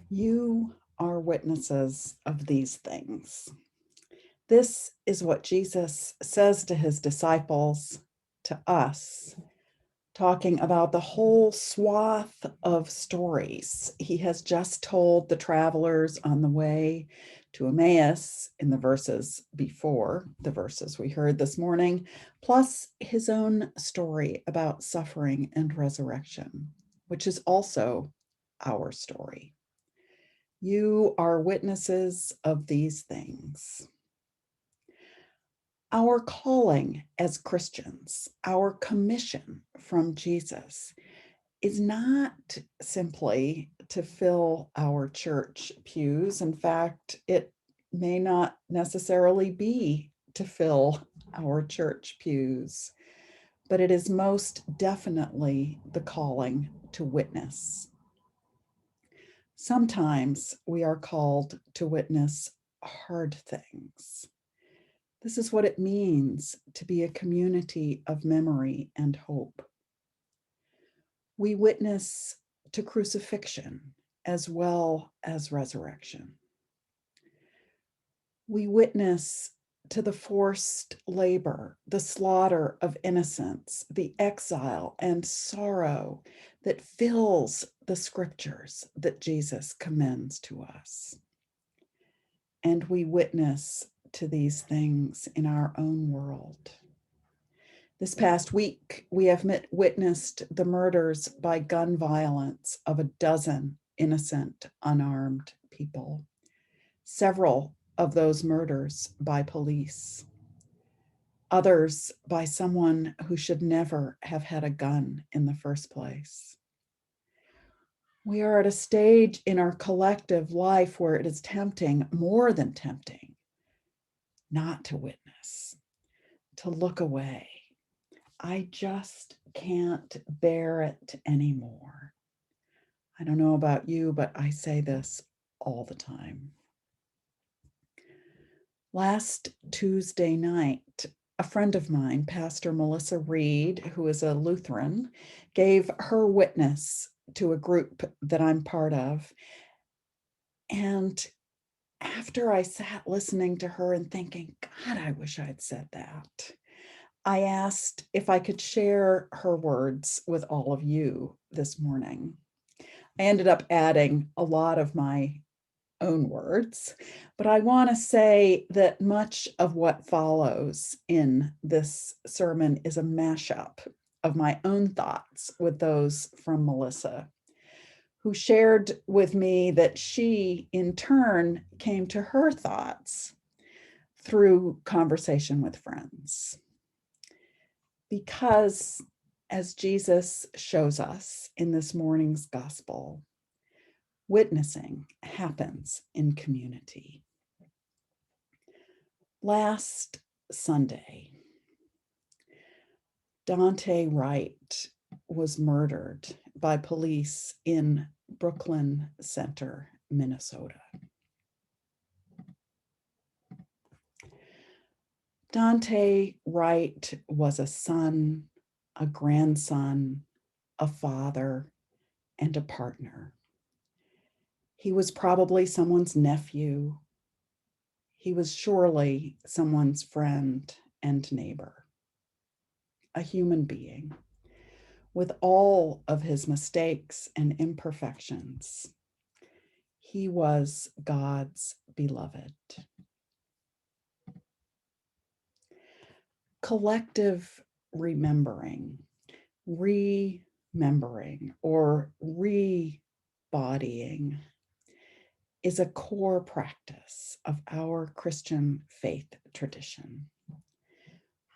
You are witnesses of these things. This is what Jesus says to his disciples, to us, talking about the whole swath of stories he has just told the travelers on the way to Emmaus in the verses before the verses we heard this morning, plus his own story about suffering and resurrection, which is also our story. You are witnesses of these things. Our calling as Christians, our commission from Jesus, is not simply to fill our church pews. In fact, it may not necessarily be to fill our church pews, but it is most definitely the calling to witness. Sometimes we are called to witness hard things. This is what it means to be a community of memory and hope. We witness to crucifixion as well as resurrection. We witness to the forced labor, the slaughter of innocents, the exile and sorrow that fills the scriptures that Jesus commends to us. And we witness to these things in our own world. This past week, we have witnessed the murders by gun violence of a dozen innocent, unarmed people. Several of those murders by police. Others by someone who should never have had a gun in the first place. We are at a stage in our collective life where it is tempting, more than tempting, not to witness, to look away. I just can't bear it anymore. I don't know about you, but I say this all the time. Last Tuesday night, a friend of mine, Pastor Melissa Reed, who is a Lutheran, gave her witness to a group that I'm part of. And after I sat listening to her and thinking, God, I wish I'd said that, I asked if I could share her words with all of you this morning. I ended up adding a lot of my own words, but I want to say that much of what follows in this sermon is a mashup of my own thoughts with those from Melissa, who shared with me that she, in turn, came to her thoughts through conversation with friends. Because, as Jesus shows us in this morning's gospel, witnessing happens in community. Last Sunday, Daunte Wright was murdered by police in Brooklyn Center, Minnesota. Daunte Wright was a son, a grandson, a father, and a partner. He was probably someone's nephew. He was surely someone's friend and neighbor, a human being with all of his mistakes and imperfections. He was God's beloved. Collective remembering, remembering, or re-bodying is a core practice of our Christian faith tradition.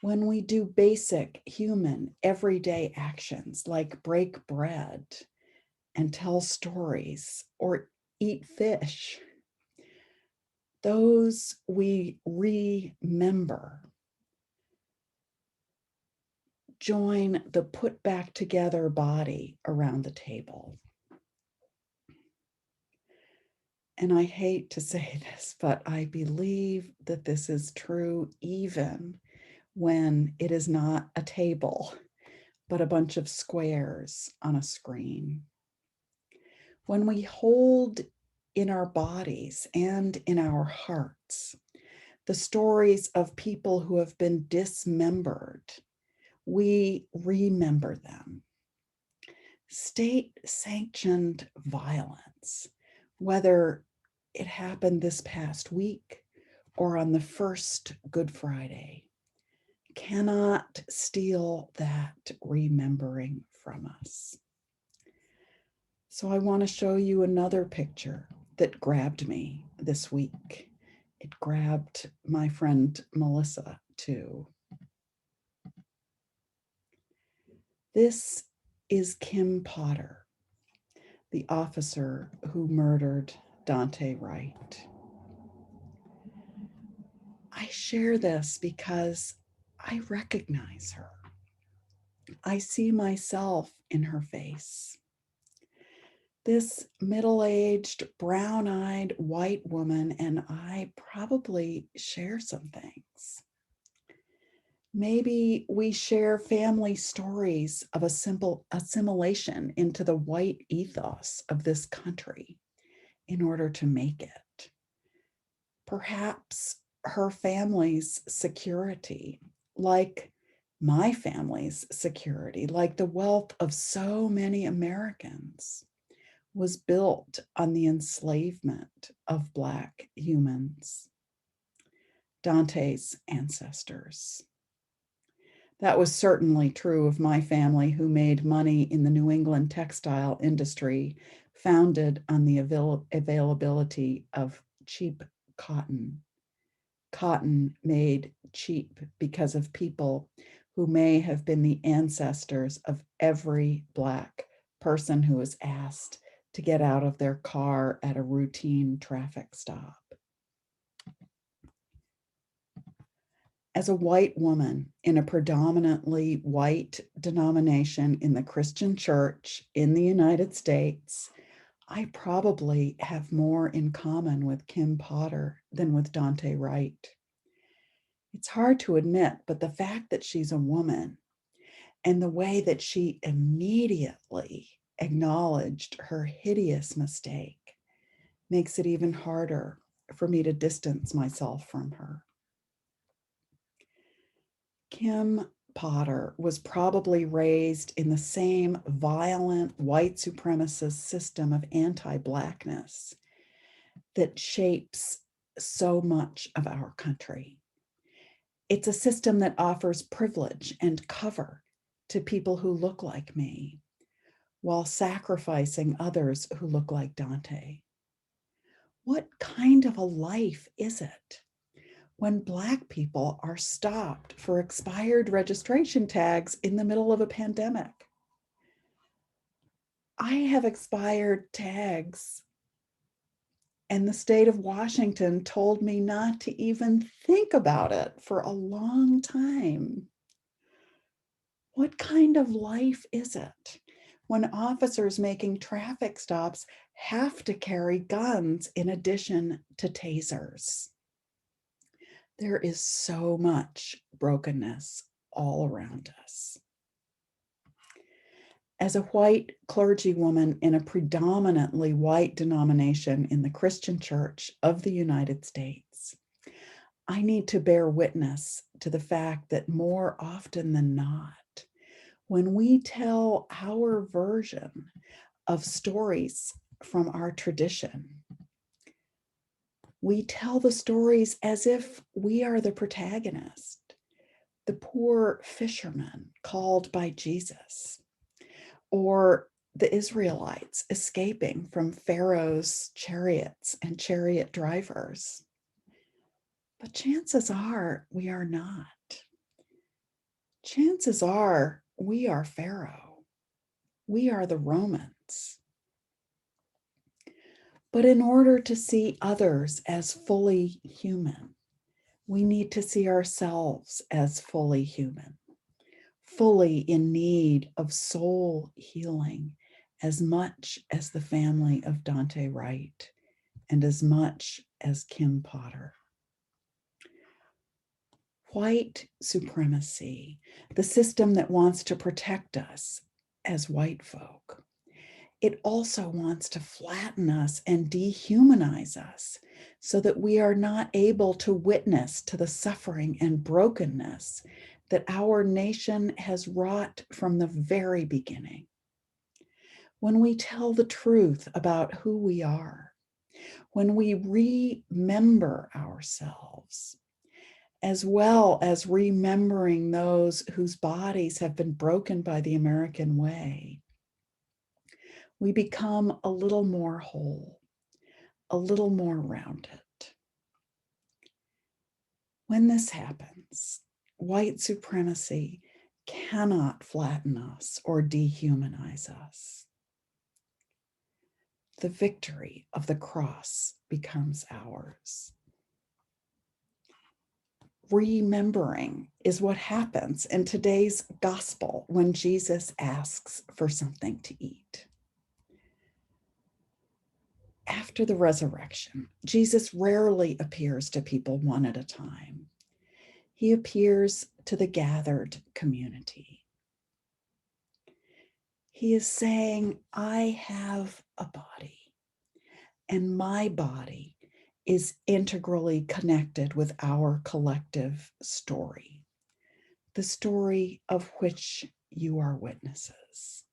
When we do basic human everyday actions like break bread and tell stories or eat fish, those we remember join the put back together body around the table. And I hate to say this, but I believe that this is true even when it is not a table, but a bunch of squares on a screen. When we hold in our bodies and in our hearts. The stories of people who have been dismembered, we remember them. State-sanctioned violence, whether it happened this past week or on the first Good Friday, cannot steal that remembering from us. So I want to show you another picture that grabbed me this week. It grabbed my friend Melissa too. This is Kim Potter, the officer who murdered Daunte Wright. I share this because I recognize her. I see myself in her face. This middle-aged, brown-eyed white woman and I probably share some things. Maybe we share family stories of a simple assimilation into the white ethos of this country in order to make it. Perhaps her family's security, like my family's security, like the wealth of so many Americans, was built on the enslavement of Black humans, Daunte's ancestors. That was certainly true of my family, who made money in the New England textile industry, founded on the availability of cheap cotton. Cotton made cheap because of people who may have been the ancestors of every Black person who was asked to get out of their car at a routine traffic stop. As a white woman in a predominantly white denomination in the Christian church in the United States, I probably have more in common with Kim Potter than with Daunte Wright. It's hard to admit, but the fact that she's a woman and the way that she immediately acknowledged her hideous mistake makes it even harder for me to distance myself from her. Kim Potter was probably raised in the same violent white supremacist system of anti-Blackness that shapes so much of our country. It's a system that offers privilege and cover to people who look like me, while sacrificing others who look like Daunte. What kind of a life is it when Black people are stopped for expired registration tags in the middle of a pandemic? I have expired tags, and the state of Washington told me not to even think about it for a long time. What kind of life is it when officers making traffic stops have to carry guns in addition to tasers? There is so much brokenness all around us. As a white clergywoman in a predominantly white denomination in the Christian Church of the United States, I need to bear witness to the fact that more often than not, when we tell our version of stories from our tradition, we tell the stories as if we are the protagonist, the poor fisherman called by Jesus, or the Israelites escaping from Pharaoh's chariots and chariot drivers. But chances are we are not. Chances are we are Pharaoh. We are the Romans. But in order to see others as fully human, we need to see ourselves as fully human, fully in need of soul healing, as much as the family of Daunte Wright and as much as Kim Potter. White supremacy, the system that wants to protect us as white folk, it also wants to flatten us and dehumanize us so that we are not able to witness to the suffering and brokenness that our nation has wrought from the very beginning. When we tell the truth about who we are, when we remember ourselves, as well as remembering those whose bodies have been broken by the American way, we become a little more whole, a little more rounded. When this happens, white supremacy cannot flatten us or dehumanize us. The victory of the cross becomes ours. Remembering is what happens in today's gospel when Jesus asks for something to eat. After the resurrection, Jesus rarely appears to people one at a time. He appears to the gathered community. He is saying, I have a body, and my body is integrally connected with our collective story, the story of which you are witnesses.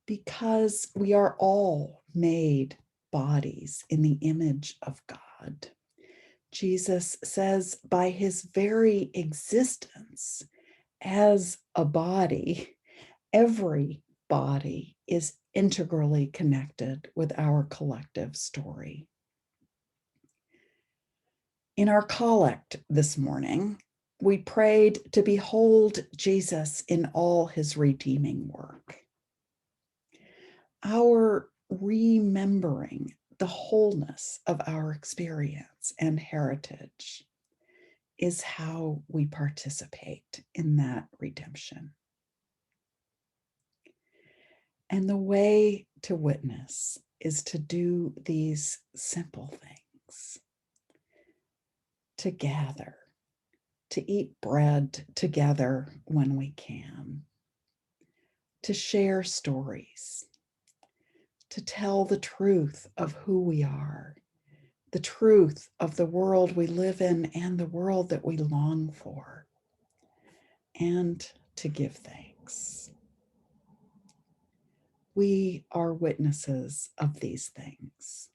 Because we are all made bodies in the image of God, Jesus says, by his very existence as a body, every body is integrally connected with our collective story. In our collect this morning, we prayed to behold Jesus in all his redeeming work. Our remembering the wholeness of our experience and heritage is how we participate in that redemption. And the way to witness is to do these simple things: to gather, to eat bread together when we can, to share stories, to tell the truth of who we are, the truth of the world we live in and the world that we long for, and to give thanks. We are witnesses of these things.